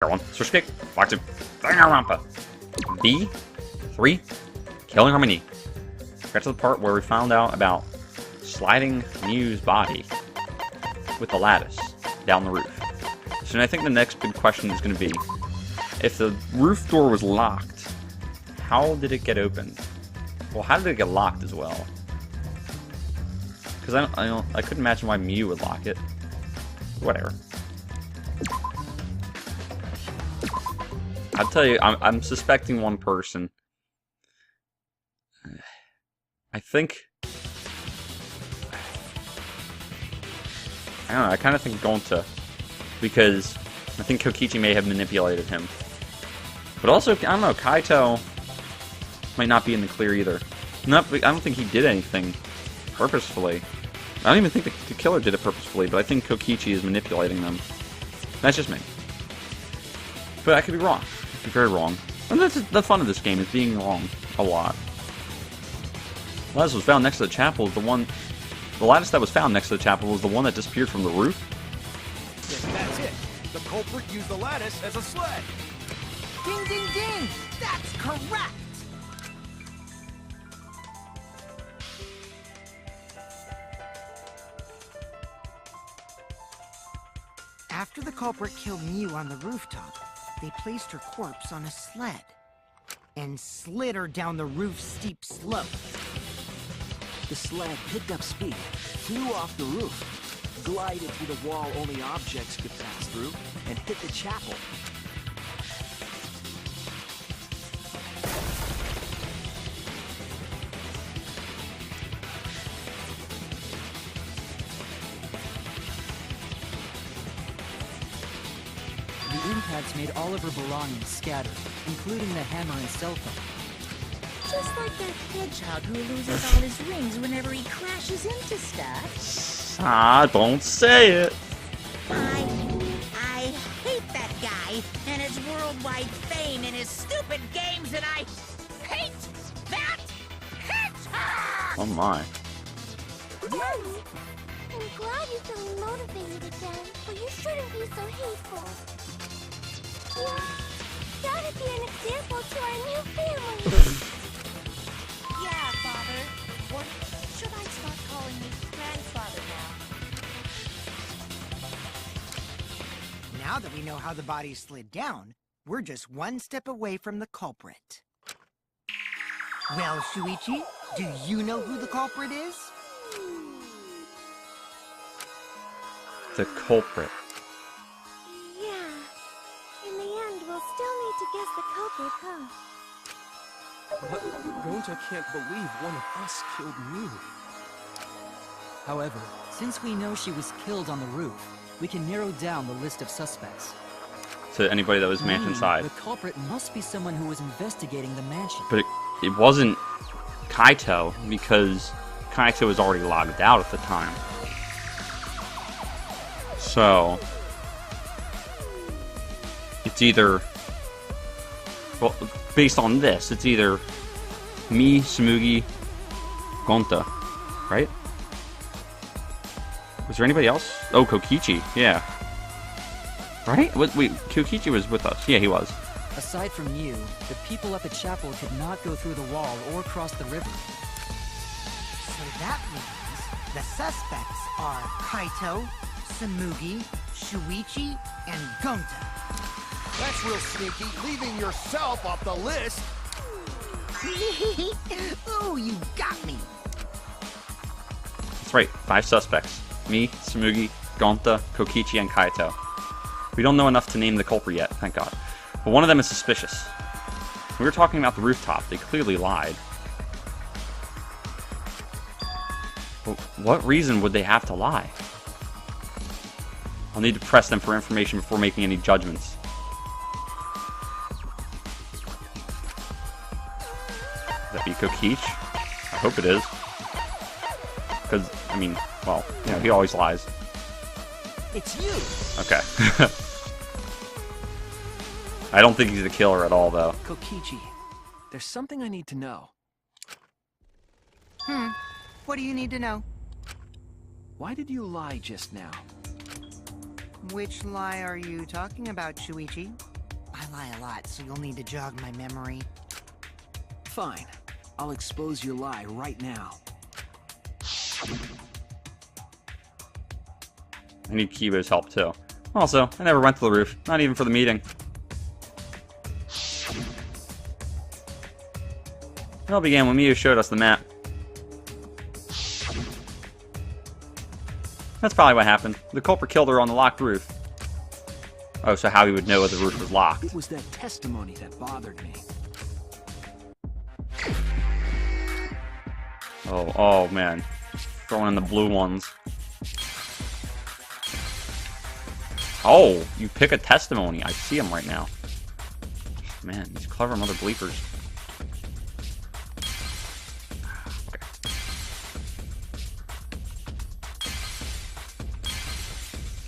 One. SilverCheesecake. Block 2. Danganronpa. B3. Killing Harmony. Got to the part where we found out about sliding Mew's body with the lattice down the roof. So I think the next big question is going to be, if the roof door was locked, how did it get opened? Well, how did it get locked as well? Because I couldn't imagine why Mew would lock it. Whatever. I'll tell you, I'm suspecting one person. I think... I don't know, I kind of think Gonta. Because I think Kokichi may have manipulated him. But also, I don't know, Kaito might not be in the clear either. I don't think he did anything purposefully. I don't even think the killer did it purposefully, but I think Kokichi is manipulating them. That's just me. But I could be wrong. I could be very wrong. And that's the fun of this game, is being wrong a lot. The lattice was found next to the chapel is the one... The lattice that was found next to the chapel was the one that disappeared from the roof? Yes, that's it. The culprit used the lattice as a sled. Ding, ding, ding! That's correct! After the culprit killed Mew on the rooftop, they placed her corpse on a sled and slid her down the roof's steep slope. The sled picked up speed, flew off the roof, glided through the wall only objects could pass through, and hit the chapel. The impacts made all of her belongings scatter, including the hammer and cell phone. Just like that hedgehog who loses all his rings whenever he crashes into stuff. Ah, don't say it. I hate that guy and his worldwide fame and his stupid games, and I hate that hedgehog! Oh my. Mommy, I'm glad you're feeling motivated again, but you shouldn't be so hateful. Yeah, that'd be an example to our new family. Yeah, Father. Or should I start calling you grandfather now? Now that we know how the body slid down, we're just one step away from the culprit. Well, Shuichi, do you know who the culprit is? The culprit. Yeah. In the end, we'll still need to guess the culprit, huh? But Gonta can't believe one of us killed Mew. However, since we know she was killed on the roof, we can narrow down the list of suspects. To anybody that was mansion Meaning, side. the culprit must be someone who was investigating the mansion. But it wasn't Kaito, because Kaito was already logged out at the time. So it's either, well, based on this, it's either me, Tsumugi, Gonta, right? Was there anybody else? Oh, Kokichi, yeah. Right? Wait, Kokichi was with us. Yeah, he was. Aside from you, the people at the chapel could not go through the wall or cross the river. So that means the suspects are Kaito, Tsumugi, Shuichi, and Gonta. That's real sneaky, leaving yourself off the list. Ooh, you got me. That's right, 5 suspects. Me, Tsumugi, Gonta, Kokichi, and Kaito. We don't know enough to name the culprit yet, thank God. But one of them is suspicious. We were talking about the rooftop. They clearly lied. But what reason would they have to lie? I'll need to press them for information before making any judgments. Would that be Kokich? I hope it is. Because, I mean, well, you know, he always lies. It's you. Okay. I don't think he's the killer at all, though. Kokichi, there's something I need to know. What do you need to know? Why did you lie just now? Which lie are you talking about, Shuichi? I lie a lot, so you'll need to jog my memory. Fine. I'll expose your lie right now. I need Kiba's help too. Also, I never went to the roof, not even for the meeting. It all began when Miyu showed us the map. That's probably what happened. The culprit killed her on the locked roof. Oh, so how he would know the roof was locked. It was that testimony that bothered me. Oh man. Throwing in the blue ones. Oh, you pick a testimony. I see him right now. Man, these clever Mother-Bleepers.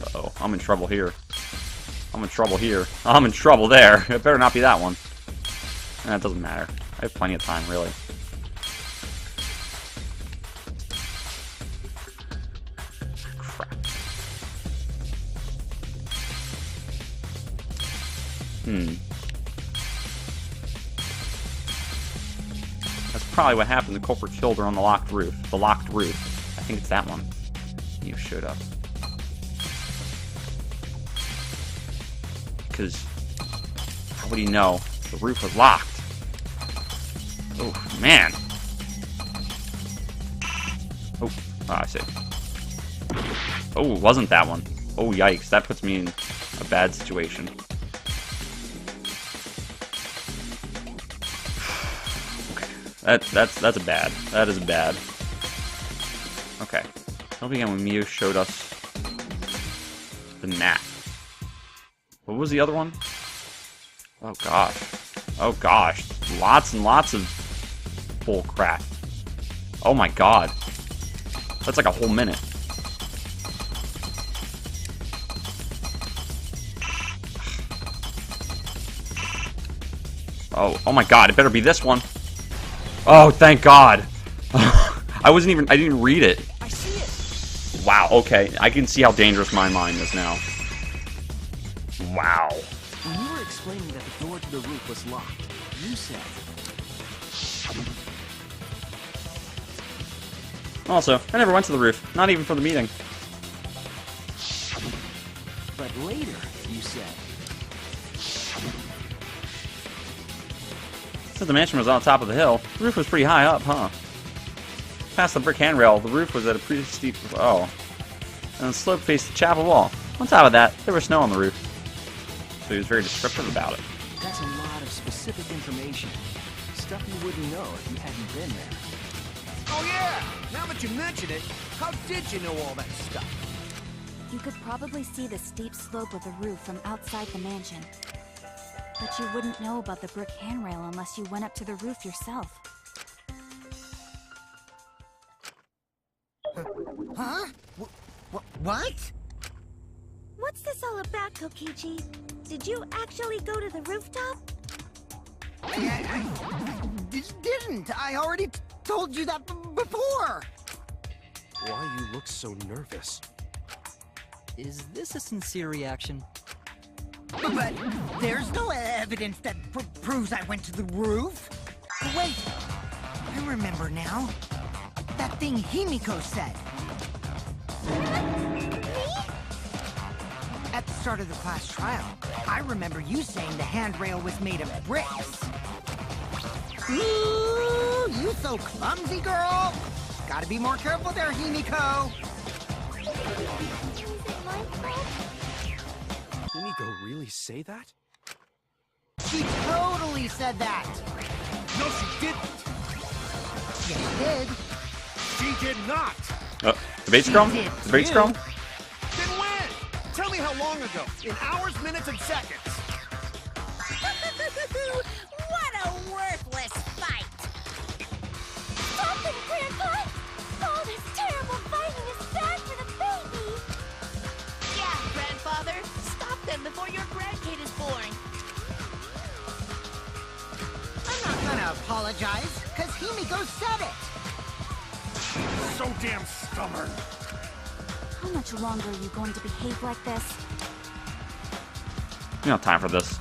Uh-oh, I'm in trouble here. I'm in trouble here. I'm in trouble there. It better not be that one. That doesn't matter. I have plenty of time, really. Crap. That's probably what happened. The culprit killed her on the locked roof. The locked roof. I think it's that one. You showed up. Because how would he know the roof was locked? Oh, man. Oh, I see. Oh, it wasn't that one. Oh, yikes. That puts me in a bad situation. Okay. That's a bad. That is bad. Okay. I'll begin when Miyu showed us the map. What was the other one? Oh gosh. Oh gosh. Lots and lots of bull crap. Oh my god. That's like a whole minute. Oh my god, it better be this one. Oh, thank god. I didn't even read it. I see it. Wow, okay. I can see how dangerous my mind is now. Wow. When you were explaining that the door to the roof was locked, you said... Also, I never went to the roof. Not even for the meeting. But later, you said... Since the mansion was on top of the hill, the roof was pretty high up, huh? Past the brick handrail, the roof was at a pretty steep... Oh. And the slope faced the chapel wall. On top of that, there was snow on the roof. So he was very descriptive about it. That's a lot of specific information. Stuff you wouldn't know if you hadn't been there. Oh yeah! Now that you mention it, how did you know all that stuff? You could probably see the steep slope of the roof from outside the mansion. But you wouldn't know about the brick handrail unless you went up to the roof yourself. Huh? What? What's this all about, Kokichi? Did you actually go to the rooftop? I didn't. I already told you that before. Why you look so nervous? Is this a sincere reaction? But there's no evidence that proves I went to the roof. Wait, I remember now. That thing Himiko said. At the start of the class trial, I remember you saying the handrail was made of bricks. Ooh, you so clumsy, girl. Gotta be more careful there, Himiko. Is it my fault? Did Himiko really say that? She totally said that. No, she didn't! Yes, she did. She did not! Debate scrum? She did Debate too. scrum? Then when? Tell me how long ago. In hours, minutes, and seconds. What a worthless fight! Stop it, Grandpa! All this terrible fighting is bad for the baby! Yeah, grandfather, stop them before your grandkid is born. I'm not gonna apologize, because Himiko said it. So damn stubborn. How much longer are you going to behave like this? We don't have time for this.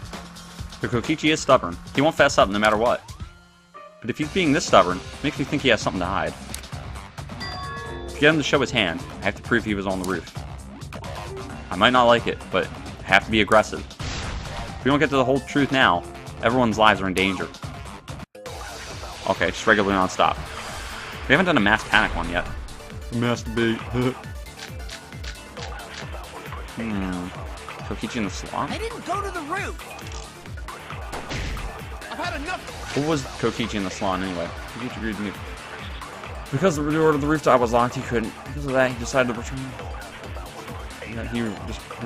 But Kokichi is stubborn. He won't fess up no matter what. But if he's being this stubborn, it makes me think he has something to hide. To get him to show his hand, I have to prove he was on the roof. I might not like it, but I have to be aggressive. If we don't get to the whole truth now, everyone's lives are in danger. Okay, just regular non-stop. We haven't done a mass panic one yet. Masturbate. Kokichi in the salon? I didn't go to the roof. I've had enough. What was Kokichi in the salon anyway? Kokichi agreed to me. Because the door to the rooftop was locked, he couldn't. Because of that, he decided to return. He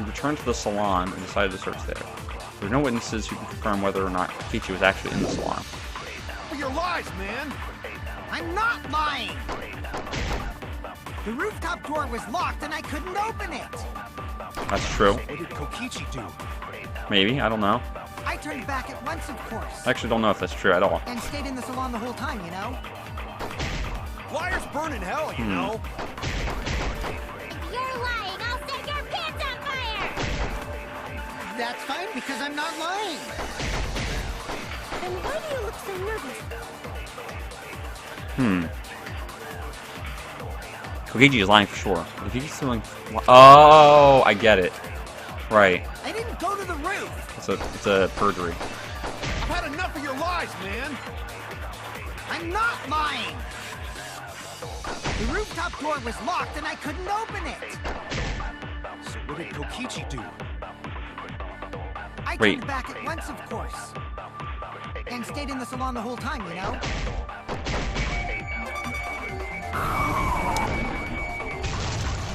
returned to the salon and decided to search there. There are no witnesses who can confirm whether or not Kokichi was actually in the salon. For your lies, man. I'm not lying. The rooftop door was locked and I couldn't open it. That's true. What did Kokichi do? Maybe, I don't know. I turned back at once, of course. I actually don't know if that's true at all. And stayed in the salon the whole time, you know? Liars burn in hell, you know. You're lying! I'll set your pants on fire! That's fine because I'm not lying. And why do you look so nervous? Kokichi is lying for sure. But if he's feeling... Oh, I get it. Right. I didn't go to the roof. It's a perjury. I've had enough of your lies, man. I'm not lying. The rooftop door was locked and I couldn't open it. So what did Kokichi do? I Wait. turned back at once, of course. And stayed in the salon the whole time, you know?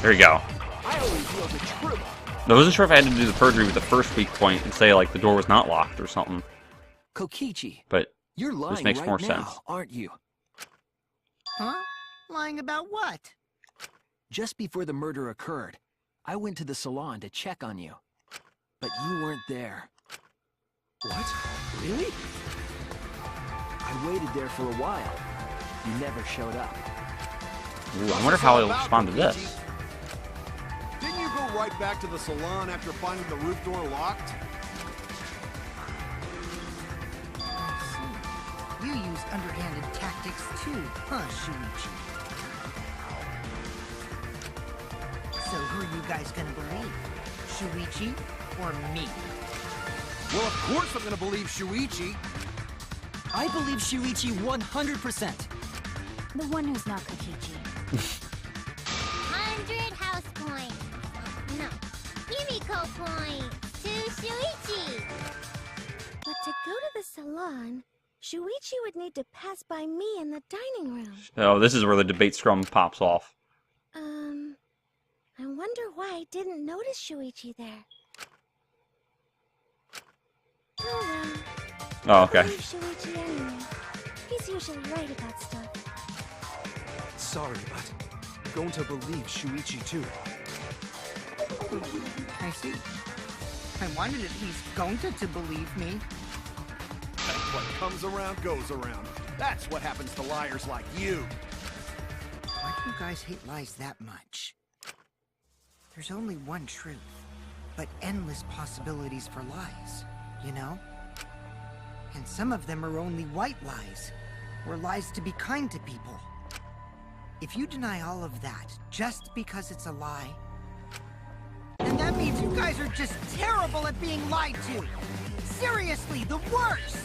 There you go. I always know the truth. I wasn't sure if I had to do the perjury with the first weak point and say, like, the door was not locked or something. Kokichi, But you're lying this makes right more now, sense. aren't you? Huh? Lying about what? Just before the murder occurred, I went to the salon to check on you. But you weren't there. What? Really? I waited there for a while. You never showed up. Ooh, I wonder how he'll respond to this. Didn't you go right back to the salon after finding the roof door locked? You use underhanded tactics too, huh, Shuichi? So who are you guys gonna believe? Shuichi or me? Well, of course I'm gonna believe Shuichi. I believe Shuichi 100%. The one who's not Kokichi. 100 house points. No, Himiko points to Shuichi. But to go to the salon, Shuichi would need to pass by me in the dining room. Oh, this is where the debate scrum pops off. I wonder why I didn't notice Shuichi there. Oh well. Oh, okay. I believe Shuichi anyway. He's usually right about stuff. Sorry, but I'm going to believe Shuichi too. I see. I wanted at least Gonta to believe me. That's what comes around goes around. That's what happens to liars like you. Why do you guys hate lies that much? There's only one truth, but endless possibilities for lies, you know? And some of them are only white lies, or lies to be kind to people. If you deny all of that just because it's a lie, then that means you guys are just terrible at being lied to. Seriously, the worst!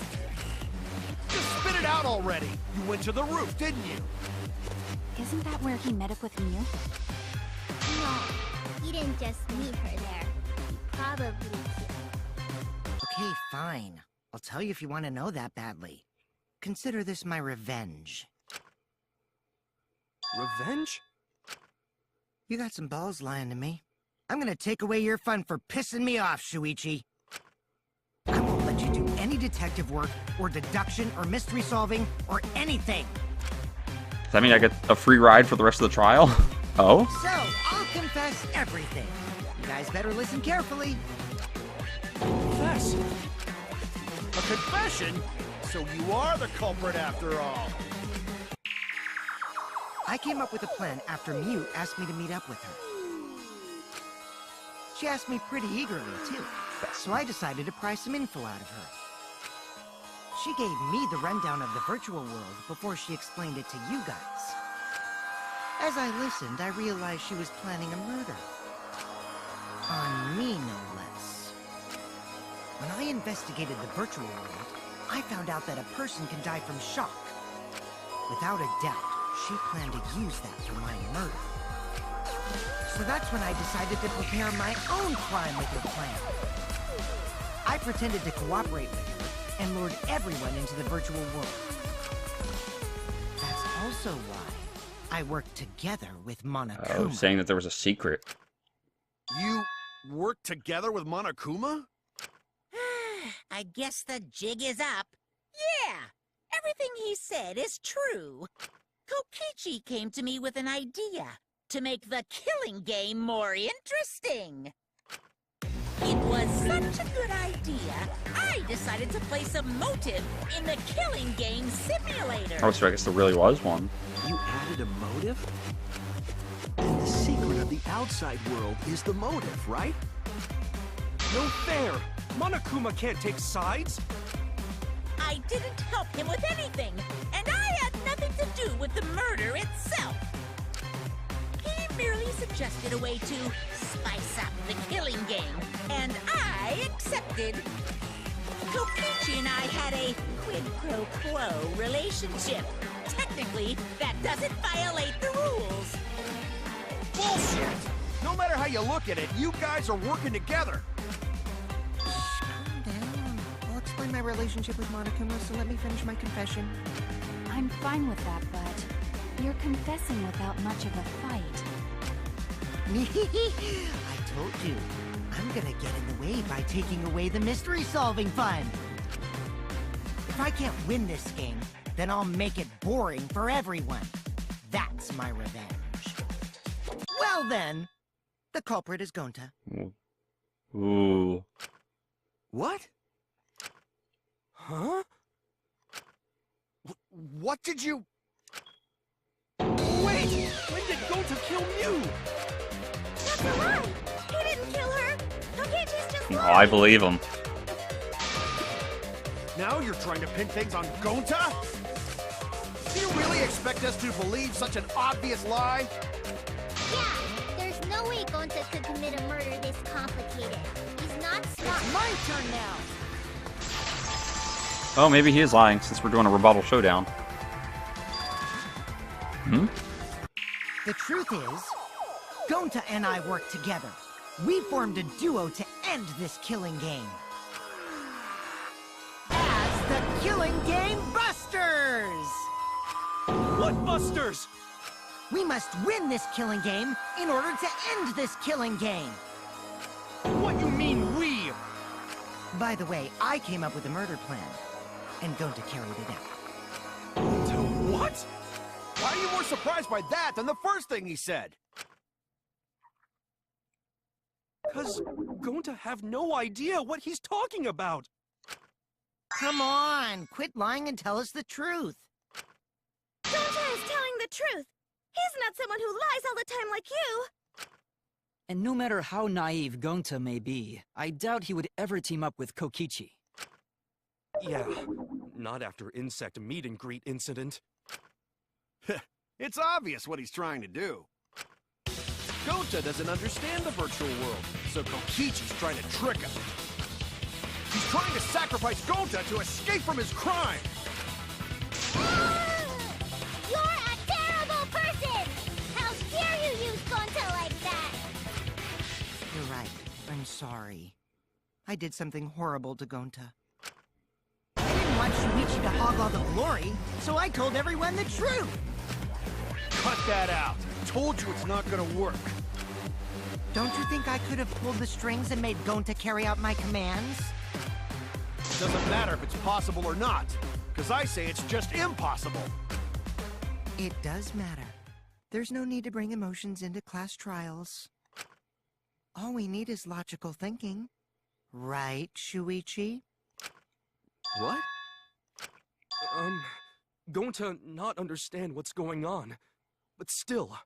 Just spit it out already. You went to the roof, didn't you? Isn't that where he met up with Miu? No, he didn't just meet her there. He probably did. Okay, fine. I'll tell you if you want to know that badly. Consider this my revenge. Revenge? You got some balls lying to me. I'm gonna take away your fun for pissing me off, Shuichi. I won't let you do any detective work, or deduction, or mystery solving, or anything. Does that mean I get a free ride for the rest of the trial? Oh? So, I'll confess everything. You guys better listen carefully. Confess? A confession? So you are the culprit after all. I came up with a plan after Miu asked me to meet up with her. She asked me pretty eagerly, too. so I decided to pry some info out of her. She gave me the rundown of the virtual world before she explained it to you guys. As I listened, I realized she was planning a murder. On me, no less. When I investigated the virtual world, I found out that a person can die from shock. Without a doubt, she planned to use that for my murder. So that's when I decided to prepare my own crime with her plan. I pretended to cooperate with her and lured everyone into the virtual world. That's also why I worked together with Monokuma. Oh, saying that there was a secret. You worked together with Monokuma? I guess the jig is up. Yeah, everything he said is true. Kokichi came to me with an idea to make the killing game more interesting. It was such a good idea, I decided to place a motive in the killing game simulator. Oh, so I guess there really was one. You added a motive? And the secret of the outside world is the motive, right? No fair! Monokuma can't take sides! I didn't help him with anything, and I had nothing to do with the murder itself. He merely suggested a way to spice up the killing game, and I accepted. Kokichi and I had a quid pro quo relationship. Technically, that doesn't violate the rules. Bullshit! No matter how you look at it, you guys are working together. Calm down. I'll explain my relationship with Monokuma, so let me finish my confession. I'm fine with that, but you're confessing without much of a fight. I told you, I'm gonna get in the way by taking away the mystery-solving fun. If I can't win this game, then I'll make it boring for everyone. That's my revenge. Well then, the culprit is Gonta. Ooh. What? Huh? What did you... Wait! When did Gonta kill Mew? That's a lie! He didn't kill her! Kokichi's just Oh, lying! I believe him. Now you're trying to pin things on Gonta? Do you really expect us to believe such an obvious lie? Yeah, there's no way Gonta could commit a murder this complicated. He's not smart. My turn now! Oh, maybe he is lying since we're doing a rebuttal showdown. Hmm? The truth is, Gonta and I worked together. We formed a duo to end this killing game. As the Killing Game Busters! What busters? We must win this killing game in order to end this killing game. What you mean, we? By the way, I came up with a murder plan, and Gonta carried it out. To what? Why are you more surprised by that than the first thing he said? Cause Gonta have no idea what he's talking about. Come on, quit lying and tell us the truth. Gonta is telling the truth! He's not someone who lies all the time like you! And no matter how naive Gonta may be, I doubt he would ever team up with Kokichi. Yeah, not after insect meet and greet incident. It's obvious what he's trying to do. Gonta doesn't understand the virtual world, so Kokichi's trying to trick him. He's trying to sacrifice Gonta to escape from his crime! You're a terrible person! How dare you use Gonta like that? You're right. I'm sorry. I did something horrible to Gonta. I didn't want Shuichi to hog all the glory, so I told everyone the truth! Cut that out! Told you it's not gonna work! Don't you think I could have pulled the strings and made Gonta carry out my commands? Doesn't matter if it's possible or not, because I say it's just impossible! It does matter. There's no need to bring emotions into class trials. All we need is logical thinking. Right, Shuichi? What? Gonta not understand what's going on. But still,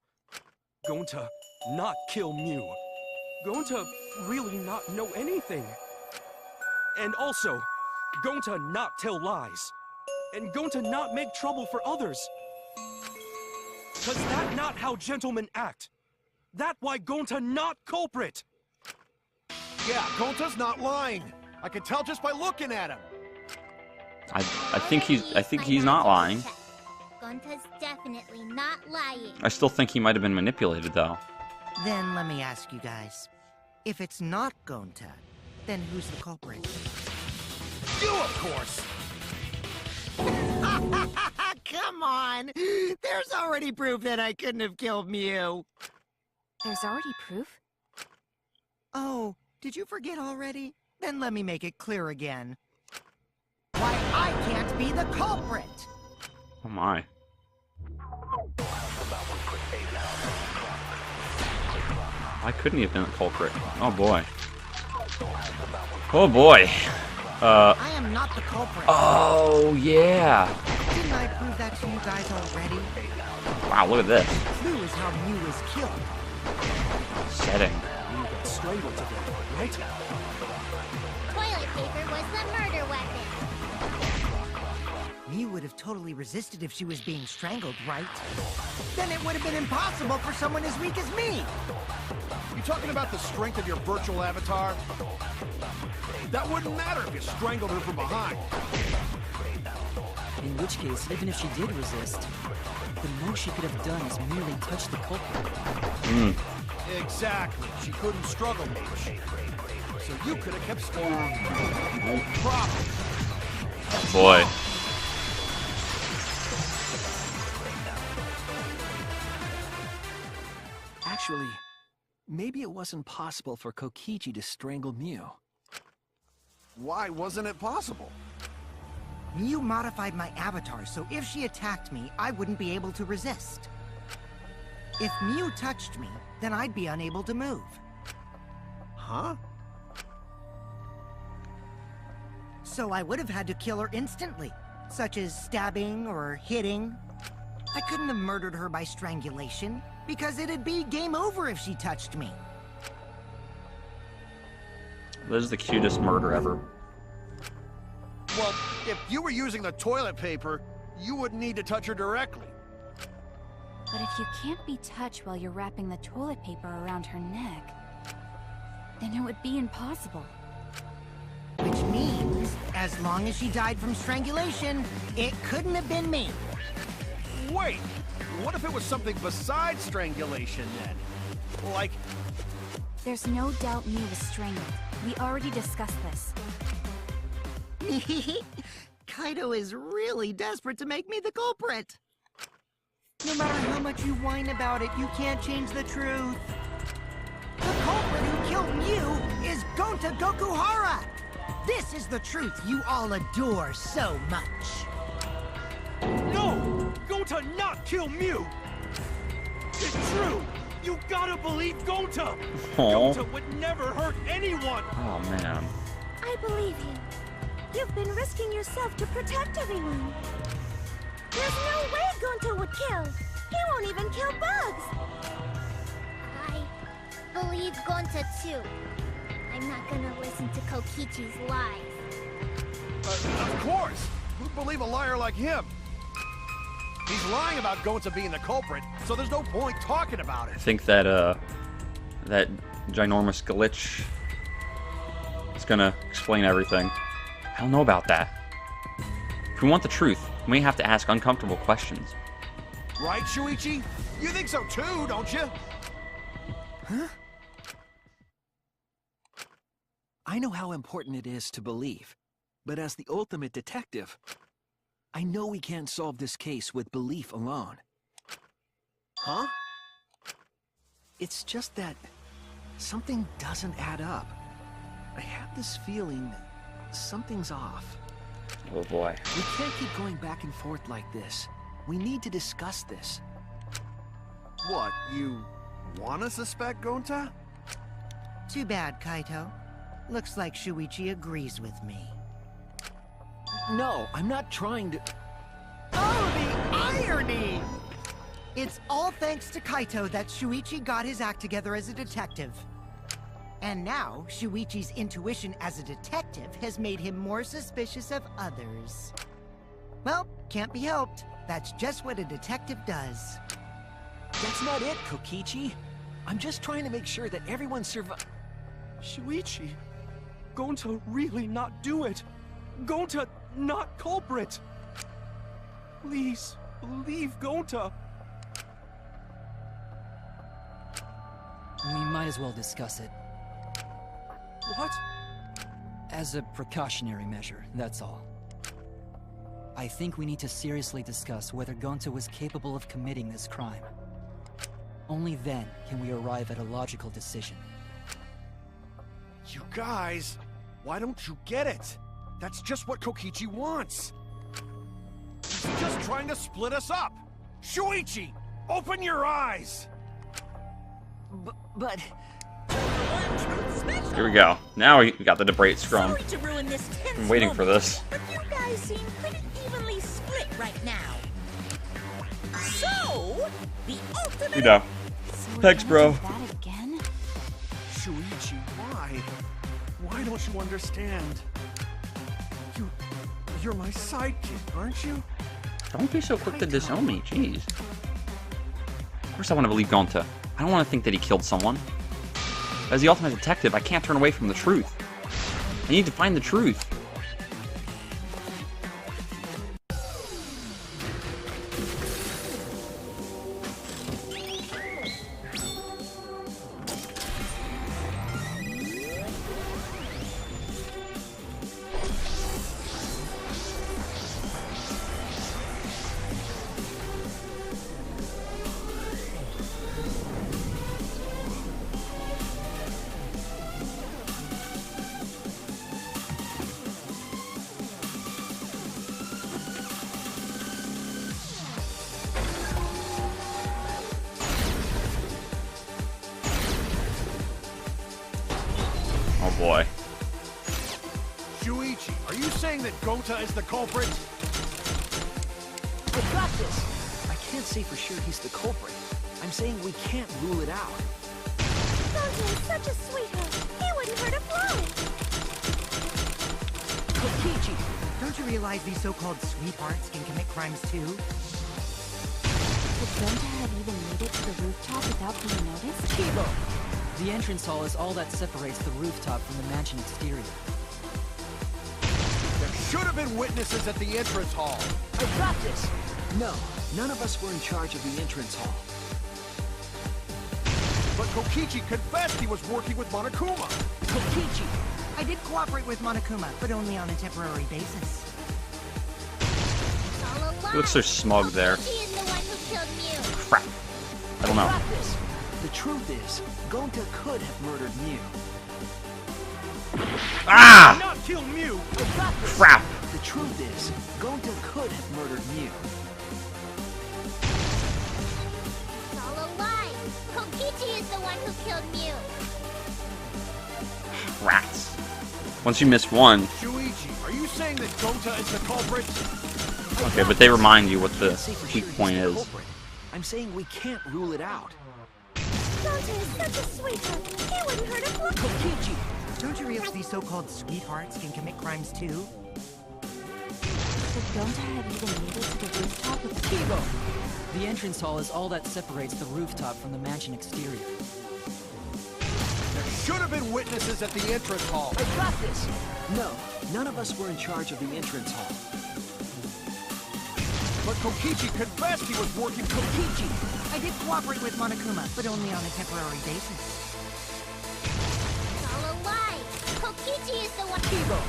Gonta not kill Mew. Gonta really not know anything. And also, Gonta not tell lies. And Gonta not make trouble for others. Cause that not how gentlemen act. That why Gonta not culprit. Yeah, Gonta's not lying. I can tell just by looking at him. I think he's not lying. Gonta's definitely not lying. I still think he might have been manipulated though. Then let me ask you guys. If it's not Gonta, then who's the culprit? You, of course! Come on! There's already proof that I couldn't have killed Mew. There's already proof? Oh, did you forget already? Then let me make it clear again. Why, I can't be the culprit! Oh my. Why couldn't he have been the culprit? Oh boy. Oh boy. I am not the culprit. Oh yeah. Didn't I prove that to you guys already? Wow, look at this. Clue is how Mew is killed. Setting. You got strangled today, right? Toilet paper was the murder weapon. Mew would have totally resisted if she was being strangled, right? Then it would have been impossible for someone as weak as me! You talking about the strength of your virtual avatar? That wouldn't matter if you strangled her from behind. In which case, even if she did resist, the most she could have done is merely touch the culprit. Exactly. She couldn't struggle much. So you could have kept score. No problem. Boy. Actually, maybe it wasn't possible for Kokichi to strangle Mew. Why wasn't it possible? Mew modified my avatar, so if she attacked me, I wouldn't be able to resist. If Mew touched me, then I'd be unable to move. Huh? So I would have had to kill her instantly, such as stabbing or hitting. I couldn't have murdered her by strangulation, because it'd be game over if she touched me. This is the cutest murder ever. Well, if you were using the toilet paper, you wouldn't need to touch her directly. But if you can't be touched while you're wrapping the toilet paper around her neck, then it would be impossible. Which means, as long as she died from strangulation, it couldn't have been me. Wait, what if it was something besides strangulation then? Like, There's no doubt Mew was strangled. We already discussed this. Kaido is really desperate to make me the culprit. No matter how much you whine about it, you can't change the truth. The culprit who killed Mew is Gonta Gokuhara! This is the truth you all adore so much. No! Gonta not kill Mew! It's true! You gotta believe Gonta! Gonta would never hurt anyone! Oh man. I believe you. You've been risking yourself to protect everyone. There's no way Gonta would kill. He won't even kill bugs. I believe Gonta too. I'm not gonna listen to Kokichi's lies. of course! Who'd believe a liar like him? He's lying about Gonta being the culprit, so there's no point talking about I it. think that that ginormous glitch is gonna explain everything. I don't know about that. If we want the truth, we may have to ask uncomfortable questions. Right, Shuichi? You think so too, don't you? Huh? I know how important it is to believe, but as the ultimate detective, I know we can't solve this case with belief alone. Huh? It's just that something doesn't add up. I have this feeling something's off. Oh boy. We can't keep going back and forth like this. We need to discuss this. What, you wanna suspect Gonta? Too bad, Kaito. Looks like Shuichi agrees with me. No, I'm not trying to... Oh, the irony! It's all thanks to Kaito that Shuichi got his act together as a detective. And now, Shuichi's intuition as a detective has made him more suspicious of others. Well, can't be helped. That's just what a detective does. That's not it, Kokichi. I'm just trying to make sure that everyone Shuichi, Gonta really not do it. Gonta not culprit. Please, believe Gonta. We might as well discuss it. What? As a precautionary measure, that's all. I think we need to seriously discuss whether Gonta was capable of committing this crime. Only then can we arrive at a logical decision. You guys, why don't you get it? That's just what Kokichi wants. He's just trying to split us up. Shuichi, open your eyes. But... Here we go. Now we got the debate scrum. Sorry to ruin this tense I'm waiting for moment, this. But you guys seem pretty evenly split right now. So, the ultimate... You know. So we're Thanks, gonna bro. do that again? Shuichi, why? Why don't you understand? You're my sidekick, aren't you? Don't be so quick to disown me, jeez. Of course I want to believe Gonta. I don't want to think that he killed someone. As the ultimate detective, I can't turn away from the truth. I need to find the truth. Oh boy. Shuichi, are you saying that Gonta is the culprit? I got this! I can't say for sure he's the culprit. I'm saying we can't rule it out. Gonta is such a sweetheart. He wouldn't hurt a fly. Kokichi! Don't you realize these so-called sweethearts can commit crimes too? Would Gonta have even made it to the rooftop without being noticed? Kibo! The entrance hall is all that separates the rooftop from the mansion exterior. There should have been witnesses at the entrance hall. I got this! No, none of us were in charge of the entrance hall. But Kokichi confessed he was working with Monokuma. Kokichi! I did cooperate with Monokuma, but only on a temporary basis. It's all a lie. Looks so smug there. Kokichi is the one who killed Mew. Crap. I don't know. Got this! The truth is, Gonta could have murdered Mew. Ah! Not kill Mew! I got this! Crap. The truth is, Gonta could have murdered Mew. It's all a lie. Kokichi is the one who killed Mew. Rats. Once you miss one. Shuichi, are you saying that Gonta is the culprit? Okay, but they remind you what the Can't say for weak sure he's point the is. culprit. I'm saying we can't rule it out. Gonta is such a sweetheart. He wouldn't hurt a fly. Kokichi! Don't you realize these so-called sweethearts can commit crimes too? Would Gonta have even made it to the rooftop with Kibo! The entrance hall is all that separates the rooftop from the mansion exterior. There should have been witnesses at the entrance hall. I got this! No, none of us were in charge of the entrance hall. But Kokichi confessed he was working Kokichi! I did cooperate with Monokuma, but only on a temporary basis. It's all a lie. Kokichi is the one. Kibo!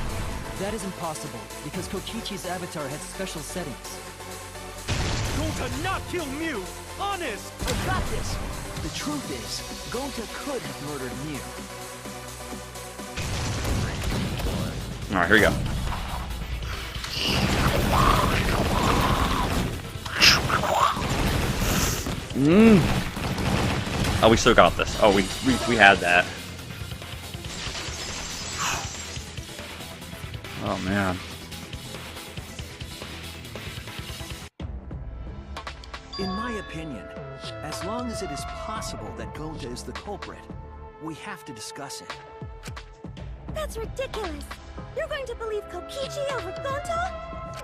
That is impossible, because Kokichi's avatar had special settings. Gonta not kill Mew! Honest! I got this! The truth is, Gonta could have murdered Mew. Alright, here we go. Oh, we still got this. Oh, we had that. Oh, man. In my opinion, as long as it is possible that Gonta is the culprit, We have to discuss it. That's ridiculous. You're going to believe Kokichi over Gonta?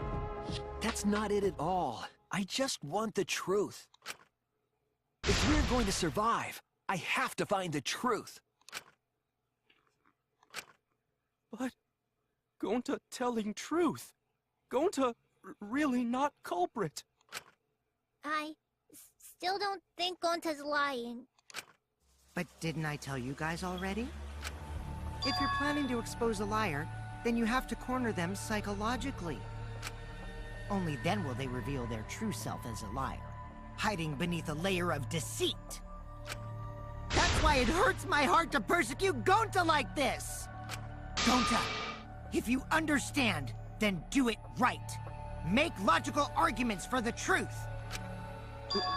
That's not it at all. I just want the truth. If we're going to survive, I have to find the truth. But Gonta telling truth. Gonta really not culprit. I still don't think Gonta's lying. But didn't I tell you guys already? If you're planning to expose a liar, then you have to corner them psychologically. Only then will they reveal their true self as a liar, hiding beneath a layer of deceit. That's why it hurts my heart to persecute Gonta like this! Gonta, if you understand, then do it right. Make logical arguments for the truth.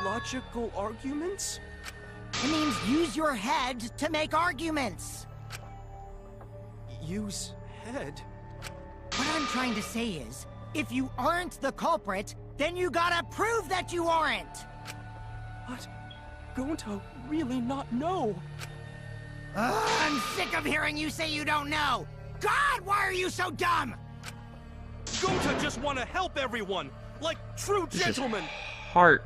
Logical arguments? It means use your head to make arguments. Use head? What I'm trying to say is, if you aren't the culprit, then you gotta prove that you aren't! But Gonta really not know. I'm sick of hearing you say you don't know! God, why are you so dumb? Gonta just want to help everyone, like true gentlemen. Heart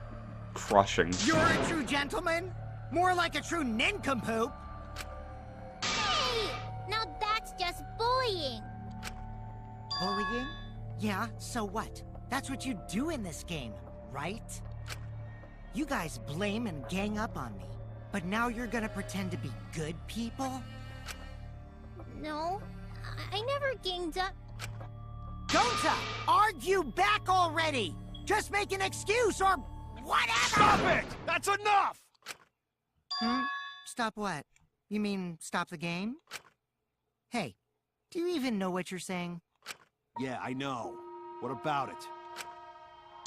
crushing. You're a true gentleman? More like a true nincompoop. Hey! Now that's just bullying. Bullying? Yeah, so what? That's what you do in this game, right? You guys blame and gang up on me, but now you're gonna pretend to be good people? No, I never ganged up. Gonta, argue back already! Just make an excuse or whatever! Stop it! That's enough! Stop what? You mean stop the game? Hey, do you even know what you're saying? Yeah, I know. What about it?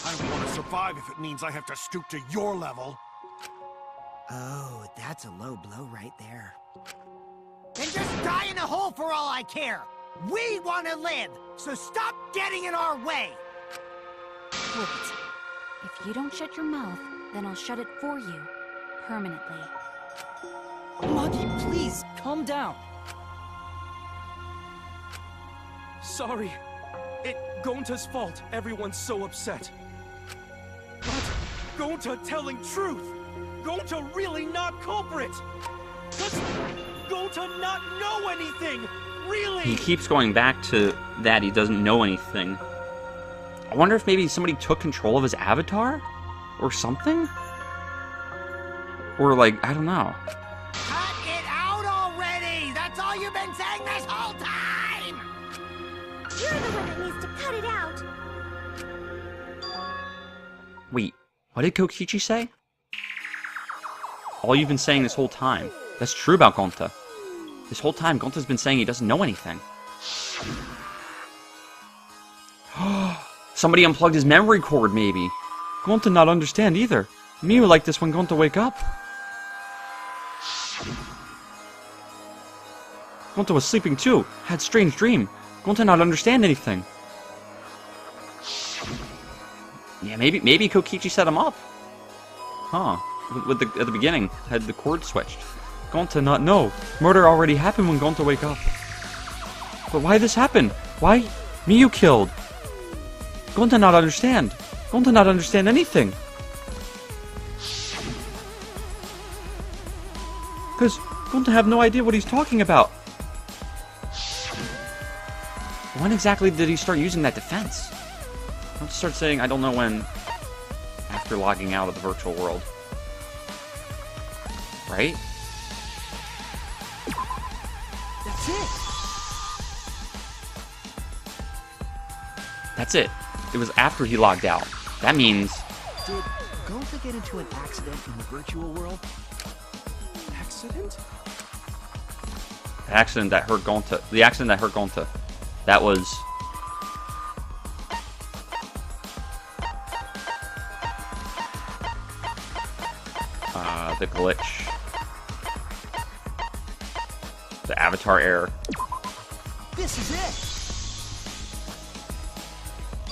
I want to survive if it means I have to stoop to your level. Oh, that's a low blow right there. Then just die in a hole for all I care! We want to live, so stop getting in our way! Wait. If you don't shut your mouth, then I'll shut it for you. Permanently. Muggy, please, calm down. Sorry. It Gonta's fault everyone's so upset. But Gonta telling truth. Gonta really not culprit. Does Gonta not know anything? Really? He keeps going back to that he doesn't know anything. I wonder if maybe somebody took control of his avatar? Or something? Or like, I don't know. Cut it out already! That's all you've been saying this whole time! You're the one that needs to cut it out. Wait, what did Kokichi say? All you've been saying this whole time. That's true about Gonta. This whole time, Gonta's been saying he doesn't know anything. Somebody unplugged his memory cord, maybe. Gonta not understand either. Me would like this when Gonta wake up. Gonta was sleeping too. Had strange dream. Gonta not understand anything. Yeah, maybe Kokichi set him up. Huh. At the beginning, had the cord switched. Gonta not know. Murder already happened when Gonta wake up. But why this happen? Why Miyu killed? Gonta not understand. Gonta not understand anything. Cause Gonta have no idea what he's talking about. When exactly did he start using that defense? I'll start saying I don't know when. After logging out of the virtual world. Right? That's it! That's it. It was after he logged out. That means... Did Gonta get into an accident in the virtual world? Accident? The accident that hurt Gonta. The accident that hurt Gonta. That was... the glitch. The avatar error. This is it!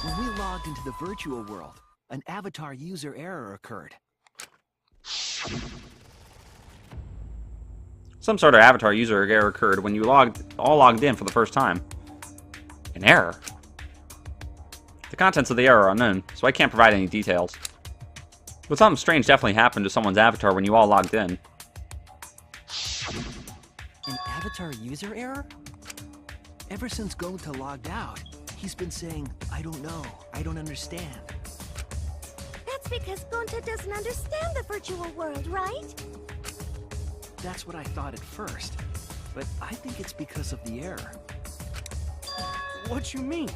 When we logged into the virtual world, an avatar user error occurred. Some sort of avatar user error occurred when you all logged in for the first time. An error? The contents of the error are unknown, so I can't provide any details. But something strange definitely happened to someone's avatar when you all logged in. An avatar user error? Ever since Gonta logged out, he's been saying, I don't know, I don't understand. That's because Gonta doesn't understand the virtual world, right? That's what I thought at first, but I think it's because of the error. What you mean?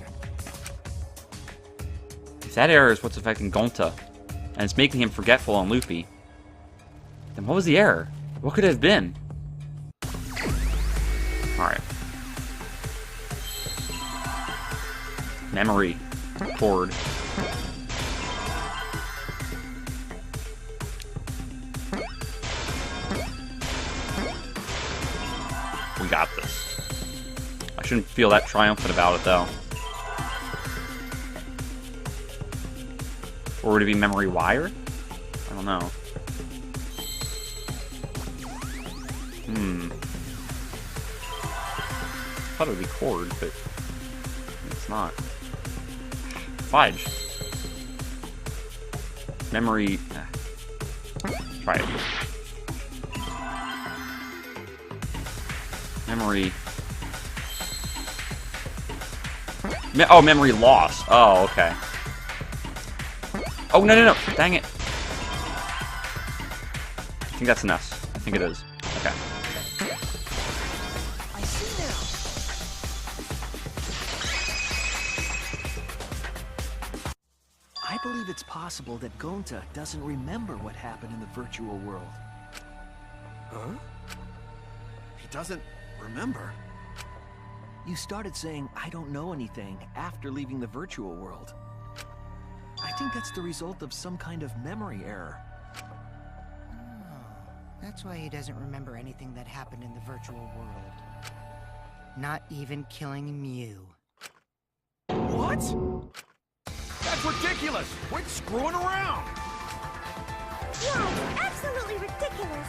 If that error is what's affecting Gonta, and it's making him forgetful and loopy, then what was the error? What could it have been? Alright. Memory. Cord. We got this. I shouldn't feel that triumphant about it, though. Or would it be memory wire? I don't know. I thought it would be cord, but it's not. Fudge. Memory. Try it. Memory. Oh, memory loss. Oh, okay. Oh, no. Dang it. I think that's an S. I think it is. Okay. I see now. I believe it's possible that Gonta doesn't remember what happened in the virtual world. Huh? He doesn't remember? You started saying, I don't know anything, after leaving the virtual world. I think that's the result of some kind of memory error. Oh, that's why he doesn't remember anything that happened in the virtual world. Not even killing Mew. What? That's ridiculous! Quit screwing around! Yeah, absolutely ridiculous.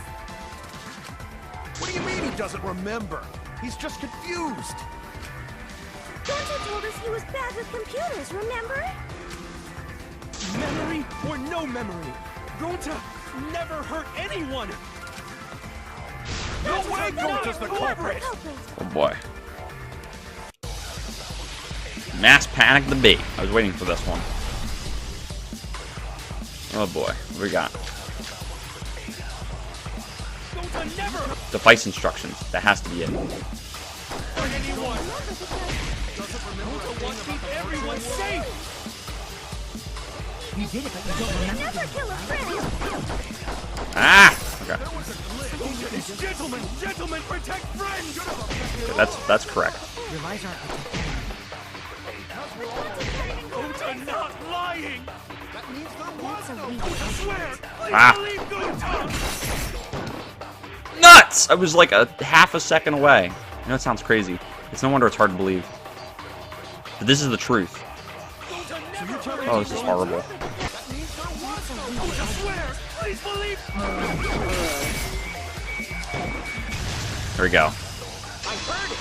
What do you mean he doesn't remember? He's just confused! Gonta told us he was bad with computers, remember? Memory or no memory, Gonta never hurt anyone! No way Gonta's the culprit! Oh boy. Mass Panic the Bee. I was waiting for this one. Oh boy. What do we got? Gonta never Device instructions. That has to be it. hurt anyone! Gonta wants to keep everyone safe! You did it, but you don't remember. Never kill a friend. Ah! Okay. Gonta is gentlemen protect friends! Okay, that's correct. Your lies aren't protecting me. Gonta not lying! That means there was no... Gonta swear! Please Ah. believe Gonta! Nuts! I was like a half a second away. I know it sounds crazy. It's no wonder it's hard to believe. But this is the truth. Oh, this is horrible. Gonta swear! Please believe! Here we go. I heard it!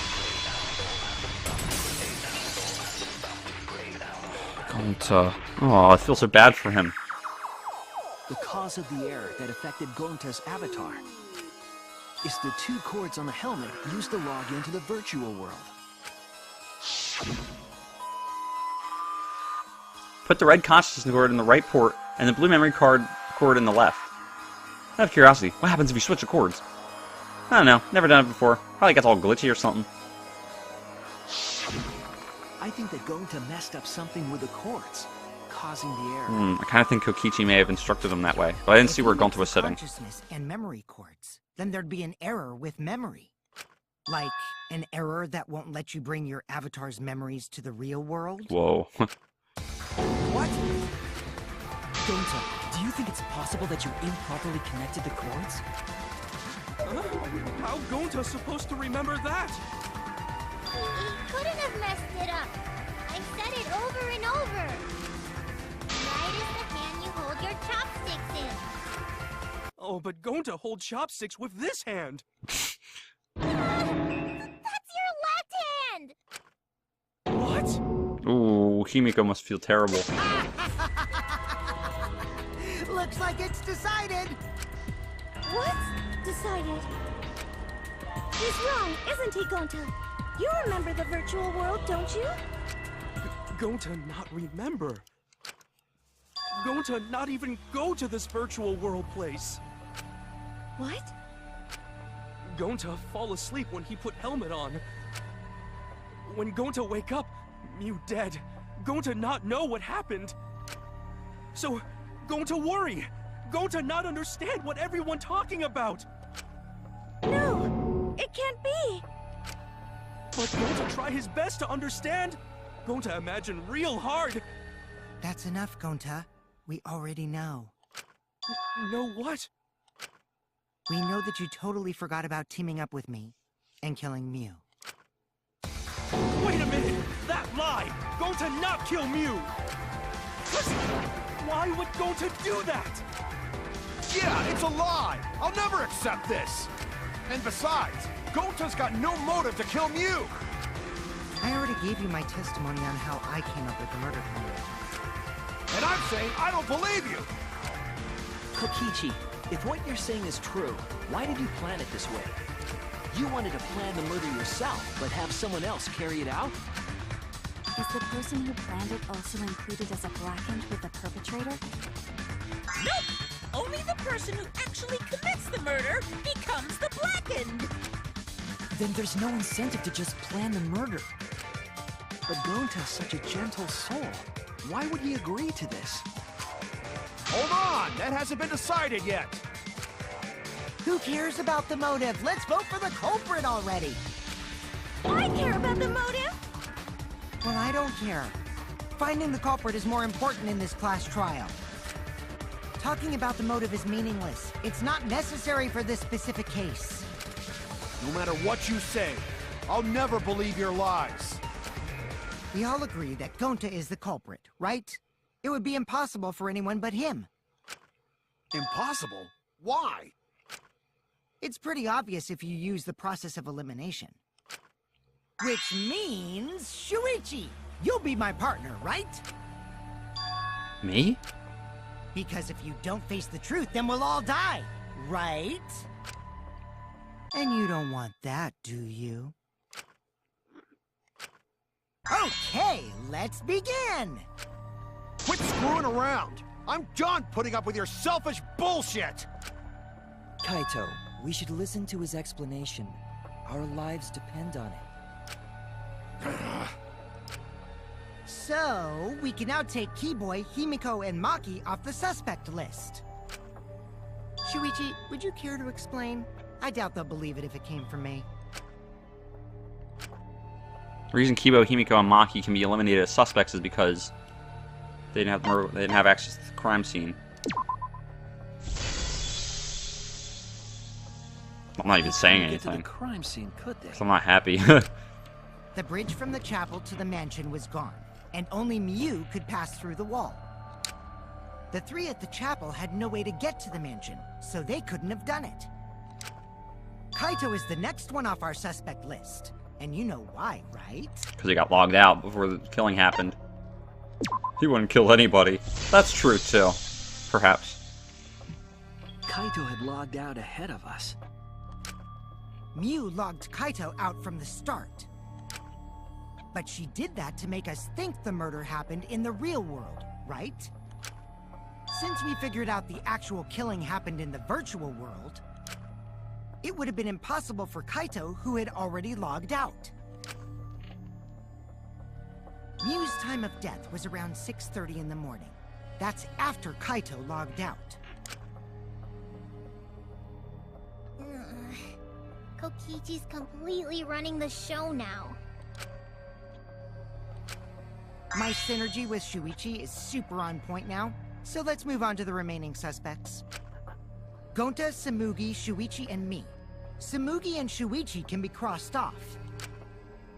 Gonta. Oh, I feel so bad for him. The cause of the error that affected Gonta's avatar is the 2 cords on the helmet used to log into the virtual world. Put the red consciousness cord in the right port and the blue memory cord in the left. Out of curiosity, what happens if you switch the cords? I don't know. Never done it before. Probably gets all glitchy or something. I think that Gonta messed up something with the cords, causing the error. I kind of think Kokichi may have instructed him that way, but I didn't see where Gonta was sitting. Consciousness and memory cords. Then there'd be an error with memory. Like an error that won't let you bring your avatar's memories to the real world. Whoa. What? Gonta, do you think it's possible that you improperly connected the cords? How Gonta's supposed to remember that? He couldn't have messed it up. I said it over and over. Right is the hand you hold your chopsticks in. Oh, but Gonta hold chopsticks with this hand. Himiko must feel terrible. Looks like it's decided. What? Decided. He's wrong, isn't he, Gonta? You remember the virtual world, don't you? Gonta not remember. Gonta not even go to this virtual world place. What? Gonta fall asleep when he put helmet on. When Gonta wake up, Mew dead. Gonta not know what happened. So, Gonta worry. Gonta not understand what everyone talking about. No, it can't be. But Gonta try his best to understand. Gonta imagine real hard. That's enough, Gonta. We already know. Know what? We know that you totally forgot about teaming up with me and killing Mew. Wait a minute! That lie! Gonta not kill Mew! Why would Gonta do that? Yeah, it's a lie! I'll never accept this! And besides, Gonta's got no motive to kill Mew! I already gave you my testimony on how I came up with the murder plan. And I'm saying I don't believe you! Kokichi, if what you're saying is true, why did you plan it this way? You wanted to plan the murder yourself, but have someone else carry it out? Is the person who planned it also included as a blackened with the perpetrator? Nope! Only the person who actually commits the murder becomes the blackened! Then there's no incentive to just plan the murder. But Gonta's such a gentle soul. Why would he agree to this? Hold on! That hasn't been decided yet! Who cares about the motive? Let's vote for the culprit already! I care about the motive. Well, I don't care. Finding the culprit is more important in this class trial. Talking about the motive is meaningless. It's not necessary for this specific case. No matter what you say, I'll never believe your lies. We all agree that Gonta is the culprit, right? It would be impossible for anyone but him. Impossible? Why? It's pretty obvious if you use the process of elimination. Which means, Shuichi, you'll be my partner, right? Me? Because if you don't face the truth, then we'll all die, right? And you don't want that, do you? Okay, let's begin! Quit screwing around! I'm done putting up with your selfish bullshit! Kaito, we should listen to his explanation. Our lives depend on it. So, we can now take Keyboy, Himiko, and Maki off the suspect list. Shuichi, would you care to explain? I doubt they'll believe it if it came from me. The reason Kibo, Himiko, and Maki can be eliminated as suspects is because they didn't have access to the crime scene. I'm not even saying Get to the anything. crime scene, could they? 'Cause I'm not happy. The bridge from the chapel to the mansion was gone, and only Mew could pass through the wall. The three at the chapel had no way to get to the mansion, so they couldn't have done it. Kaito is the next one off our suspect list, and you know why, right? Because he got logged out before the killing happened. He wouldn't kill anybody. That's true, too. Perhaps. Kaito had logged out ahead of us. Mew logged Kaito out from the start. But she did that to make us think the murder happened in the real world, right? Since we figured out the actual killing happened in the virtual world, it would have been impossible for Kaito, who had already logged out. Mew's time of death was around 6:30 in the morning. That's after Kaito logged out. Kokichi's completely running the show now. My synergy with Shuichi is super on point now, so let's move on to the remaining suspects. Gonta, Samugi, Shuichi, and me. Samugi and Shuichi can be crossed off.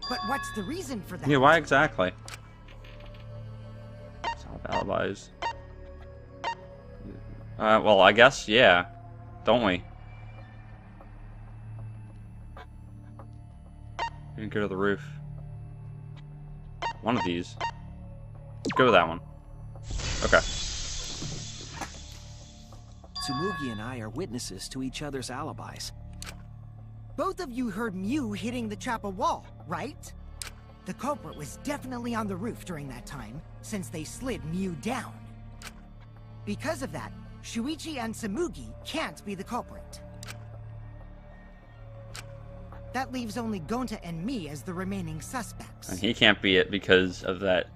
But what's the reason for that? Yeah, why exactly? Solve alibis. Well, I guess, yeah. Don't we? We can go to the roof. One of these. Go with that one. Okay. Tsumugi and I are witnesses to each other's alibis. Both of you heard Mew hitting the chapel wall, right? The culprit was definitely on the roof during that time, since they slid Mew down. Because of that, Shuichi and Tsumugi can't be the culprit. That leaves only Gonta and me as the remaining suspects. And he can't be it because of that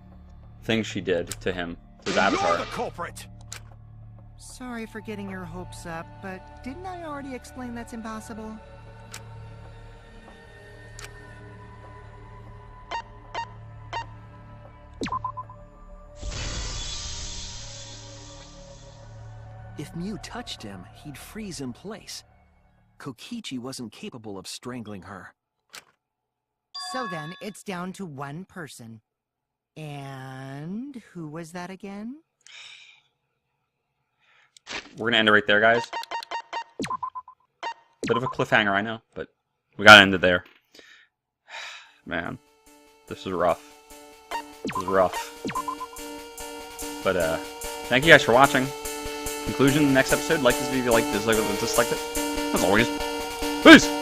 thing she did to him, to his avatar. You're the culprit! Sorry for getting your hopes up, but didn't I already explain that's impossible? If Mew touched him, he'd freeze in place. Kokichi wasn't capable of strangling her. So then, it's down to one person. And who was that again? We're gonna end it right there, guys. Bit of a cliffhanger, I know, but we gotta end it there. Man, this is rough. This is rough. But, thank you guys for watching. Conclusion, next episode. Like this video if you like, dislike it, as always. Peace!